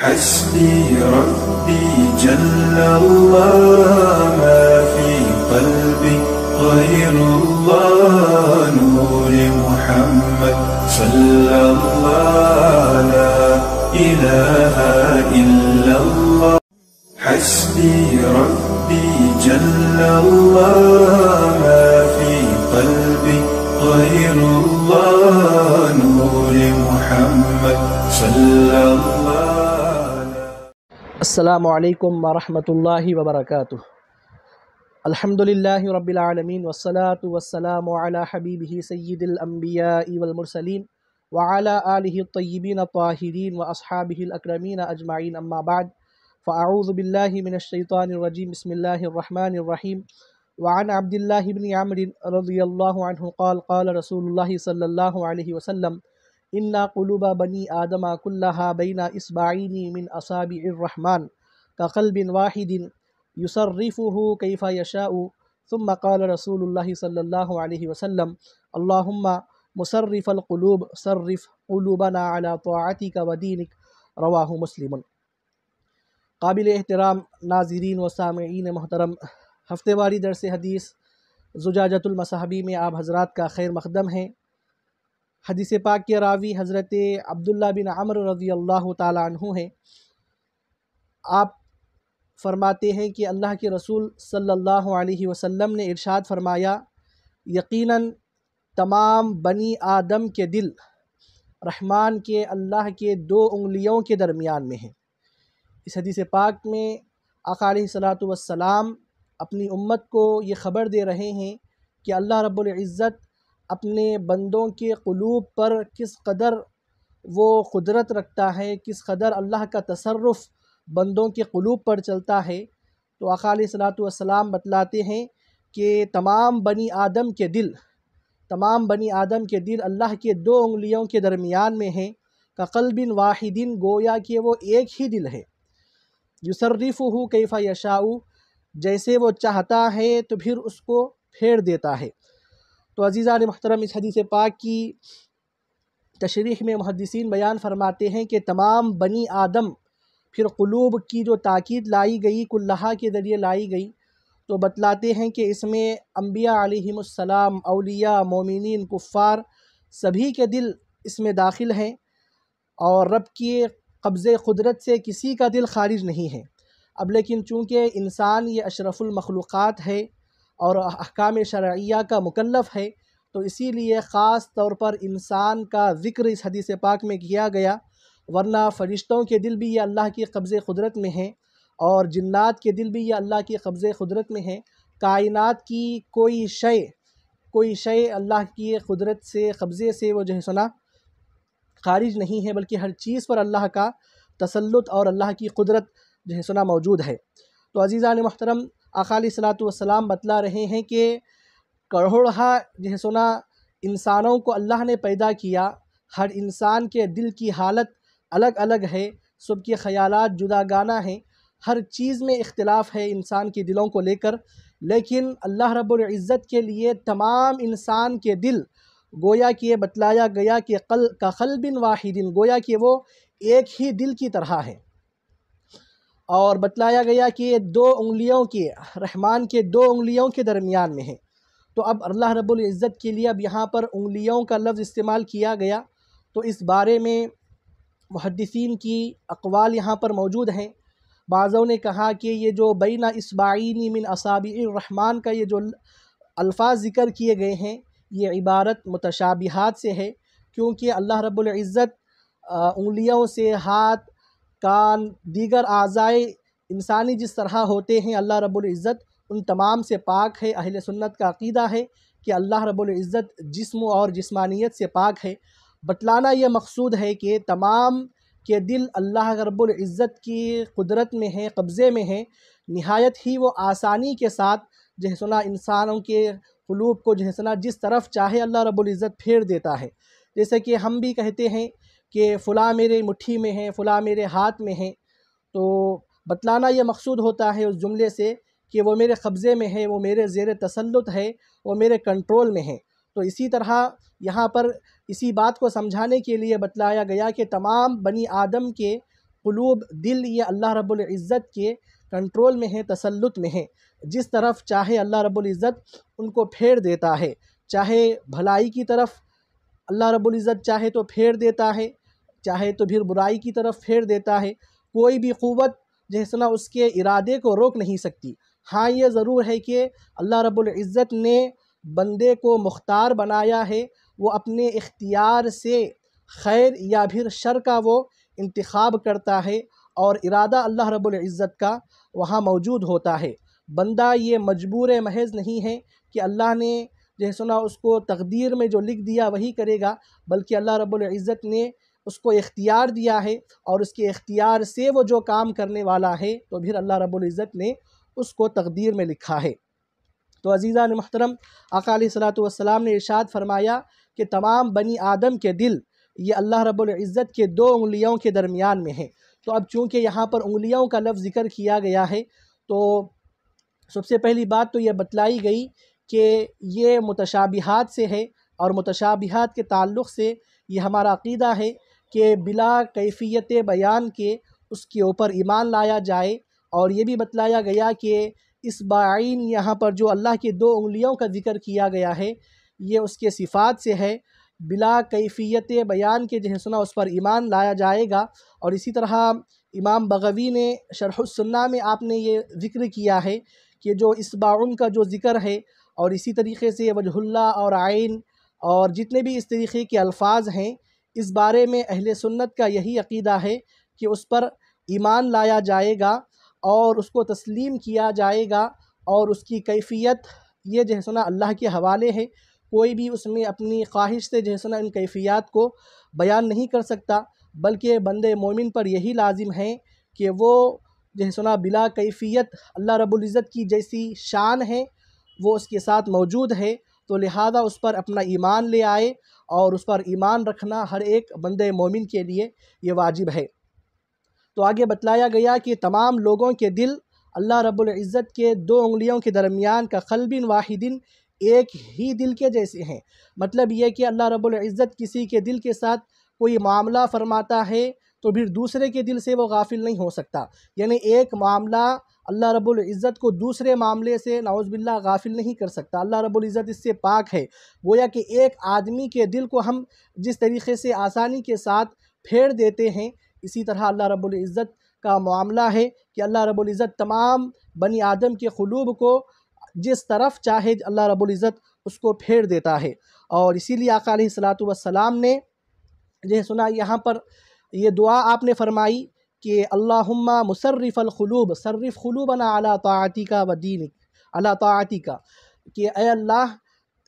حسبي ربي جل الله ما في قلبي غير الله نور محمد صلى الله لا إله إلا الله حسبي ربي جل الله ما في قلبي غير الله نور محمد صلى الله. السلام علیکم ورحمۃ اللہ وبرکاتہ. الحمدللہ رب العالمین والصلاة والسلام علی حبیبہ سید الانبیاء والمرسلین وعلی آلہ الطیبین الطاہرین واصحابہ الاکرمین اجمعین. اما بعد فاعوذ باللہ من الشیطان الرجیم. بسم اللہ الرحمن الرحیم. وعن عبداللہ بن عمرو رضی اللہ عنہ قال قال رسول اللہ صلی اللہ علیہ وسلم ان قلوب بنی آدم كلها بین اصبعین من اصابع الرحمن كقلب واحد یصرفه کیف یشاء. ثم قال رسول اللہ صلی اللہ علیہ وسلم اللہم مصرف القلوب صرف قلوبنا على طاعتك ودینک. رواہ مسلم. قابل احترام ناظرین و سامعین محترم، ہفتے واری درس حدیث زجاجۃ المصاحبی میں آپ حضرات کا خیر مقدم ہے. حدیث پاک کے راوی حضرت عبداللہ بن عمرو رضی اللہ تعالیٰ عنہ ہیں. آپ فرماتے ہیں کہ اللہ کے رسول صلی اللہ علیہ وسلم نے ارشاد فرمایا یقیناً تمام بنی آدم کے دل رحمان کے اللہ کے دو انگلیوں کے درمیان میں ہیں. اس حدیث پاک میں آقا علیہ الصلاۃ والسلام اپنی امت کو یہ خبر دے رہے ہیں کہ اللہ رب العزت اپنے بندوں کے قلوب پر کس قدر وہ قدرت رکھتا ہے، کس قدر اللہ کا تصرف بندوں کے قلوب پر چلتا ہے. تو آقا علیہ الصلاۃ والسلام بتلاتے ہیں کہ تمام بنی آدم کے دل اللہ کے دو انگلیوں کے درمیان میں ہیں. کقلب واحد گویا کہ وہ ایک ہی دل ہے. یصرفہ کیف یشاء جیسے وہ چاہتا ہے تو پھر اس کو پھیر دیتا ہے. تو عزیزان محترم، اس حدیث پاک کی تشریح میں محدثین بیان فرماتے ہیں کہ تمام بنی آدم، پھر قلوب کی جو تاکید لائی گئی کلہا کے ذریعے لائی گئی، تو بتلاتے ہیں کہ اس میں انبیاء علیہم السلام، اولیاء، مومنین، کفار سبھی کے دل اس میں داخل ہیں، اور رب کی قبضے قدرت سے کسی کا دل خارج نہیں ہے. اب لیکن چونکہ انسان یہ اشرف المخلوقات ہے اور احکام شرعیہ کا مکلف ہے، تو اسی لیے خاص طور پر انسان کا ذکر اس حدیث پاک میں کیا گیا. ورنہ فرشتوں کے دل بھی یہ اللہ کی قبض قدرت میں ہیں، اور جنات کے دل بھی یہ اللہ کی قبض قدرت میں ہیں. کائنات کی کوئی شے اللہ کی قدرت سے، قبضے سے وہ سنا خارج نہیں ہے، بلکہ ہر چیز پر اللہ کا تسلط اور اللہ کی قدرت سنا موجود ہے. تو عزیزان محترم، آقا علیہ الصلاۃ والسلام بتلا رہے ہیں کہ کروڑہا سنا انسانوں کو اللہ نے پیدا کیا. ہر انسان کے دل کی حالت الگ الگ ہے، سب کے خیالات جداگانہ ہیں، ہر چیز میں اختلاف ہے انسان کے دلوں کو لے کر. لیکن اللہ رب العزت کے لیے تمام انسان کے دل گویا کہ یہ بتلایا گیا کہ کقلب واحد گویا کہ وہ ایک ہی دل کی طرح ہے. اور بتلایا گیا کہ یہ دو انگلیوں کے، رحمان کے دو انگلیوں کے درمیان میں ہیں. تو اب اللہ رب العزت کے لیے اب یہاں پر انگلیوں کا لفظ استعمال کیا گیا. تو اس بارے میں محدثین کی اقوال یہاں پر موجود ہیں. بعضوں نے کہا کہ یہ جو بین اصبعین من اصابع الرحمن کا یہ جو الفاظ ذکر کیے گئے ہیں، یہ عبارت متشابہات سے ہے، کیونکہ اللہ رب العزت انگلیوں سے، ہاتھ، کان، دیگر اعضائے انسانی جس طرح ہوتے ہیں، اللہ رب العزت ان تمام سے پاک ہے. اہل سنت کا عقیدہ ہے کہ اللہ رب العزت جسم اور جسمانیت سے پاک ہے. بتلانا یہ مقصود ہے کہ تمام کے دل اللہ رب العزت کی قدرت میں ہیں، قبضے میں ہیں. نہایت ہی وہ آسانی کے ساتھ سنا انسانوں کے قلوب کو سنا جس طرف چاہے اللہ رب العزت پھیر دیتا ہے. جیسے کہ ہم بھی کہتے ہیں کہ فلاں میرے مٹھی میں ہے، فلاں میرے ہاتھ میں ہے، تو بتلانا یہ مقصود ہوتا ہے اس جملے سے کہ وہ میرے قبضے میں ہے، وہ میرے زیر تسلط ہے، وہ میرے کنٹرول میں ہے. تو اسی طرح یہاں پر اسی بات کو سمجھانے کے لیے بتلایا گیا کہ تمام بنی آدم کے قلوب دل یہ اللہ رب العزت کے کنٹرول میں ہے، تسلط میں ہے، جس طرف چاہے اللہ رب العزت ان کو پھیر دیتا ہے، چاہے بھلائی کی طرف اللہ رب العزت چاہے تو پھیر دیتا ہے، چاہے تو پھر برائی کی طرف پھیر دیتا ہے۔ کوئی بھی قوت جیسے نا اس کے ارادے کو روک نہیں سکتی۔ ہاں یہ ضرور ہے کہ اللہ رب العزت نے بندے کو مختار بنایا ہے، وہ اپنے اختیار سے خیر یا پھر شر کا وہ انتخاب کرتا ہے، اور ارادہ اللہ رب العزت کا وہاں موجود ہوتا ہے۔ بندہ یہ مجبور محض نہیں ہے کہ اللہ نے جیسے نا اس کو تقدیر میں جو لکھ دیا وہی کرے گا، بلکہ اللہ رب العزت نے اس کو اختیار دیا ہے، اور اس کے اختیار سے وہ جو کام کرنے والا ہے تو پھر اللہ رب العزت نے اس کو تقدیر میں لکھا ہے۔ تو عزیزان محترم، آقا علیہ الصلوۃ والسلام نے ارشاد فرمایا کہ تمام بنی آدم کے دل یہ اللہ رب العزت کے 2 انگلیوں کے درمیان میں ہیں۔ تو اب چونکہ یہاں پر انگلیوں کا لفظ ذکر کیا گیا ہے، تو سب سے پہلی بات تو یہ بتلائی گئی کہ یہ متشابہات سے ہے، اور متشابہات کے تعلق سے یہ ہمارا عقیدہ ہے کہ بلا کیفیت بیان کے اس کے اوپر ایمان لایا جائے۔ اور یہ بھی بتلایا گیا کہ اس بعین یہاں پر جو اللہ کی 2 انگلیوں کا ذکر کیا گیا ہے، یہ اس کے صفات سے ہے، بلا کیفیت بیان کے جو ہے سنا اس پر ایمان لایا جائے گا۔ اور اسی طرح امام بغوی نے شرح السنہ میں آپ نے یہ ذکر کیا ہے کہ جو اصبعن کا جو ذکر ہے، اور اسی طریقے سے وجہ اللہ اور عین اور جتنے بھی اس طریقے کے الفاظ ہیں، اس بارے میں اہل سنت کا یہی عقیدہ ہے کہ اس پر ایمان لایا جائے گا اور اس کو تسلیم کیا جائے گا، اور اس کی کیفیت یہ جو ہے سنا اللہ کے حوالے ہے۔ کوئی بھی اس میں اپنی خواہش سے جو ہے سنا ان کیفیات کو بیان نہیں کر سکتا، بلکہ بندے مومن پر یہی لازم ہے کہ وہ جو ہے سنا بلا کیفیت اللہ رب العزت کی جیسی شان ہے وہ اس کے ساتھ موجود ہے، تو لہذا اس پر اپنا ایمان لے آئے، اور اس پر ایمان رکھنا ہر ایک بندے مومن کے لیے یہ واجب ہے۔ تو آگے بتلایا گیا کہ تمام لوگوں کے دل اللہ رب العزت کے 2 انگلیوں کے درمیان کا قلب واحد ایک ہی دل کے جیسے ہیں۔ مطلب یہ کہ اللہ رب العزت کسی کے دل کے ساتھ کوئی معاملہ فرماتا ہے تو پھر دوسرے کے دل سے وہ غافل نہیں ہو سکتا، یعنی ایک معاملہ اللہ رب العزت کو دوسرے معاملے سے نعوذ باللہ غافل نہیں کر سکتا۔ اللہ رب العزت اس سے پاک ہے۔ گویا کہ ایک آدمی کے دل کو ہم جس طریقے سے آسانی کے ساتھ پھیر دیتے ہیں، اسی طرح اللہ رب العزت کا معاملہ ہے کہ اللہ رب العزت تمام بنی آدم کے قلوب کو جس طرف چاہے اللہ رب العزت اس کو پھیر دیتا ہے۔ اور اسی لیے آقا علیہ الصلوۃ والسلام نے یہ سنا، یہاں پر یہ دعا آپ نے فرمائی کہ اللہم مصرف القلوب صرف قلوبنا علی طاعتک و دینک، علی طاعتک، کہ اے اللہ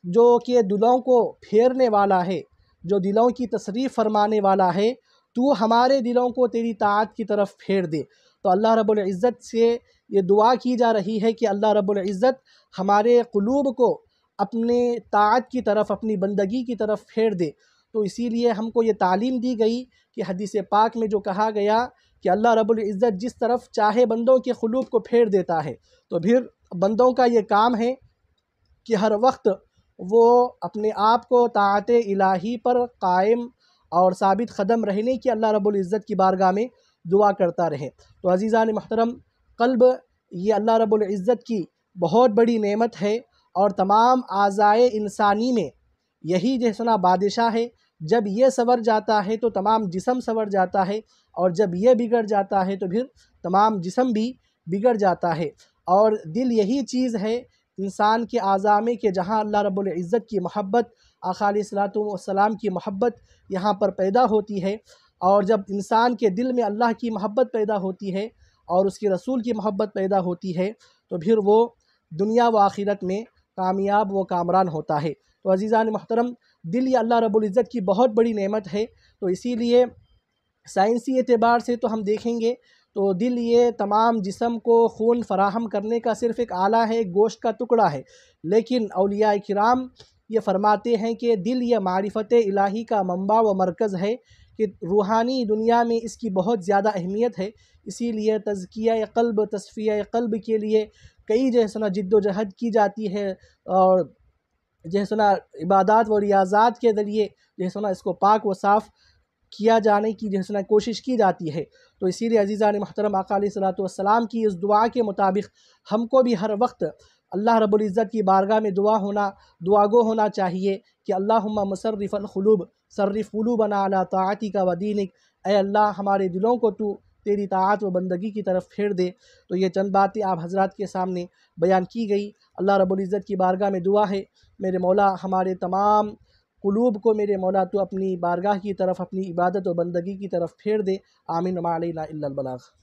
جو کہ دلوں کو پھیرنے والا ہے، جو دلوں کی تصریف فرمانے والا ہے، تو ہمارے دلوں کو تیری طاعت کی طرف پھیر دے۔ تو اللہ رب العزت سے یہ دعا کی جا رہی ہے کہ اللہ رب العزت ہمارے قلوب کو اپنے طاعت کی طرف، اپنی بندگی کی طرف پھیر دے۔ تو اسی لیے ہم کو یہ تعلیم دی گئی کہ حدیث پاک میں جو کہا گیا کہ اللہ رب العزت جس طرف چاہے بندوں کے قلوب کو پھیر دیتا ہے، تو پھر بندوں کا یہ کام ہے کہ ہر وقت وہ اپنے آپ کو طاعت الہی پر قائم اور ثابت قدم رہنے کی اللہ رب العزت کی بارگاہ میں دعا کرتا رہے۔ تو عزیزان محترم، قلب یہ اللہ رب العزت کی بہت بڑی نعمت ہے، اور تمام اعضائے انسانی میں یہی جو ہے سنا بادشاہ ہے۔ جب یہ سنور جاتا ہے تو تمام جسم سنور جاتا ہے، اور جب یہ بگڑ جاتا ہے تو پھر تمام جسم بھی بگڑ جاتا ہے۔ اور دل یہی چیز ہے انسان کے اعضاء میں کہ جہاں اللہ رب العزت کی محبت، آقا علیہ الصلوۃ والسلام کی محبت یہاں پر پیدا ہوتی ہے۔ اور جب انسان کے دل میں اللہ کی محبت پیدا ہوتی ہے اور اس کے رسول کی محبت پیدا ہوتی ہے، تو پھر وہ دنیا و آخرت میں کامیاب و کامران ہوتا ہے۔ تو عزیزان محترم، دل یہ اللہ رب العزت کی بہت بڑی نعمت ہے۔ تو اسی لیے سائنسی اعتبار سے تو ہم دیکھیں گے تو دل یہ تمام جسم کو خون فراہم کرنے کا صرف ایک آلہ ہے، ایک گوشت کا ٹکڑا ہے، لیکن اولیاء کرام یہ فرماتے ہیں کہ دل یہ معرفت الہی کا منبع و مرکز ہے، کہ روحانی دنیا میں اس کی بہت زیادہ اہمیت ہے۔ اسی لیے تزکیہ قلب، تصفیہ قلب کے لیے کئی جو ہے سنا جد و جہد کی جاتی ہے، اور جو ہے سنا عبادات و ریاضات کے ذریعے جو ہے سنا اس کو پاک و صاف کیا جانے کی جو ہے کوشش کی جاتی ہے۔ تو اسی لیے عزیزان محترم آقا علیہ الصلوۃ والسلام کی اس دعا کے مطابق ہم کو بھی ہر وقت اللہ رب العزت کی بارگاہ میں دعا گو ہونا چاہیے کہ اللہم مصرف القلوب صرف قلوبنا علی طاعتک و دینک، اے اللہ ہمارے دلوں کو تو تیری طاعت و بندگی کی طرف پھیر دے۔ تو یہ چند باتیں آپ حضرات کے سامنے بیان کی گئی۔ اللہ رب العزت کی بارگاہ میں دعا ہے میرے مولا ہمارے تمام قلوب کو میرے مولا تو اپنی بارگاہ کی طرف، اپنی عبادت و بندگی کی طرف پھیر دے۔ آمین وما علینا الا البلاغ۔